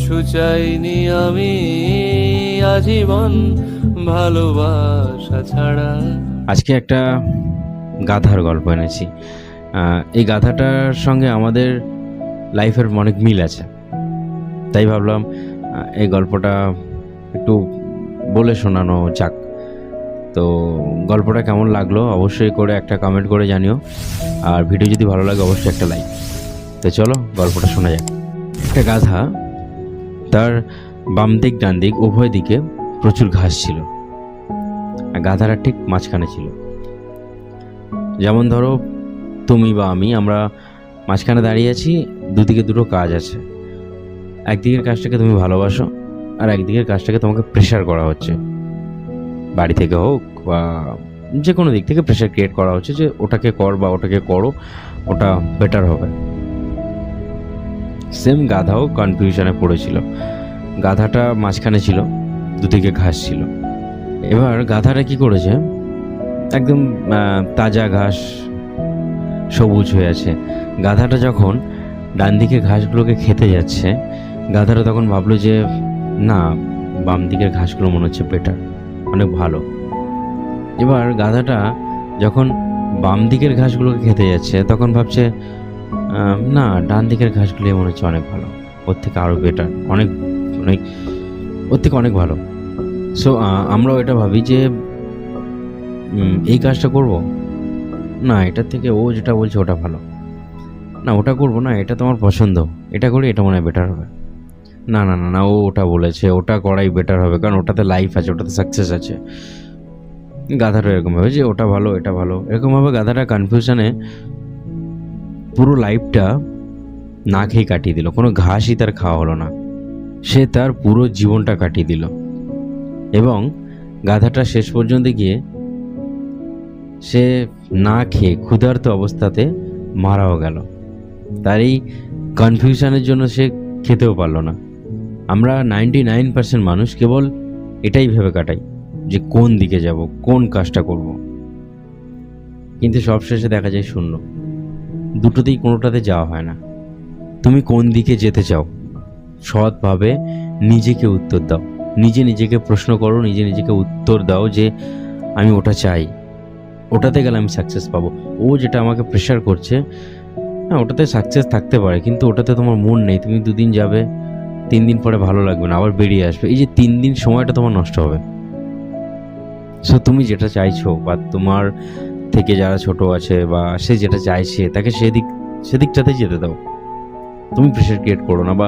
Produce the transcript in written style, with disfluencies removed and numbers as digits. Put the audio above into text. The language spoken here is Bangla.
কিচ্ছু চাইনি আমি আজীবন ভালোবাসা ছাড়া। আজকে একটা গাধার গল্প এনেছি। এই গাধাটার সঙ্গে আমাদের লাইফের অনেক মিল আছে, তাই ভাবলাম এই গল্পটা একটু বলে শোনানো যাক। তো গল্পটা কেমন লাগলো অবশ্যই করে একটা কমেন্ট করে জানিও, আর ভিডিও যদি ভালো লাগে অবশ্যই একটা লাইক। তো চলো গল্পটা শোনা যাক। একটা গাধা, তার বাম দিক ডান দিক উভয় দিকে প্রচুর ঘাস ছিল, আর গাধাটা ঠিক মাঝখানে ছিল। যেমন ধরো তুমি বা আমরা মাঝখানে দাঁড়িয়ে আছি, দুদিকে দুটো কাজ আছে। একদিকের কাজটাকে তুমি ভালোবাসো, আর একদিকের কাজটাকে তোমাকে প্রেশার করা হচ্ছে, বাড়ি থেকে হোক বা যে কোনো দিক থেকে প্রেশার ক্রিয়েট করা হচ্ছে যে ওটাকে কর বা ওটাকে করো, ওটা বেটার হবে। সেম গাধাও কনফিউশনে পড়েছিল। গাধাটা মাঝখানে ছিল, দুদিকে ঘাস ছিল। এবার গাধাটা কি করেছে, একদম তাজা ঘাস, সবুজ হয়ে আছে। গাধাটা যখন ডান দিকে ঘাসগুলোকে খেতে যাচ্ছে, গাধাটা তখন ভাবলো যে না, বাম দিকের ঘাসগুলো মনে হচ্ছে বেটার, অনেক ভালো। এবার গাধাটা যখন বাম দিকের ঘাসগুলোকে খেতে যাচ্ছে তখন ভাবছে না, ডান দিকের ঘাসগুলো মনে হচ্ছে অনেক ভালো, ওর থেকে আরও বেটার, অনেক অনেক ওর থেকে অনেক ভালো। সো আমরাও এটা ভাবি যে এই কাজটা করব না, এটার থেকে ও যেটা বলছে ওটা ভালো, না ওটা করবো না, এটা তোমার পছন্দ, এটা করি, এটা মনে হয় বেটার হবে। না না না না, ও ওটা বলেছে, ওটা করাই বেটার হবে, কারণ ওটাতে লাইফ আছে, ওটাতে সাকসেস আছে। গাধাটা এরকম ভাবে যে ওটা ভালো, এটা ভালো, এরকমভাবে গাধাটা কনফিউশনে পুরো লাইফটা না খেয়ে কাটিয়ে দিল। কোনো ঘাসই তার খাওয়া হলো না, সে তার পুরো জীবনটা কাটিয়ে দিল। এবং গাধাটা শেষ পর্যন্ত গিয়ে সে না খেয়ে ক্ষুধার্ত অবস্থাতে মারাও গেল। তার এই কনফিউশনের জন্য সে খেতেও পারলো না। আমরা 99% মানুষ কেবল এটাই ভেবে কাটাই যে কোন দিকে যাব, কোন কাজটা করব, কিন্তু সবশেষে দেখা যায় শূন্য। দুটোতেই কোনোটাতে যাওয়া হয় না। তুমি কোন দিকে যেতে চাও, সৎভাবে নিজেকে উত্তর দাও, নিজেকে প্রশ্ন করো, নিজেকে উত্তর দাও যে আমি ওটা চাই, ওটাতে গেলে আমি সাকসেস পাবো। ও যেটা আমাকে প্রেশার করছে, হ্যাঁ ওটাতে সাকসেস থাকতে পারে, কিন্তু ওটাতে তোমার মন নেই। তুমি 2 দিন যাবে, 3 দিন পরে ভালো লাগবে না, আবার বেরিয়ে আসবে। এই যে 3 দিন সময়টা তোমার নষ্ট হবে। সো তুমি যেটা চাইছো, বা তোমার থেকে যারা ছোট আছে বা সে যেটা চাইছে, তাকে সেদিকটাতে যেতে দাও। তুমি প্রেশার ক্রিয়েট করো না, বা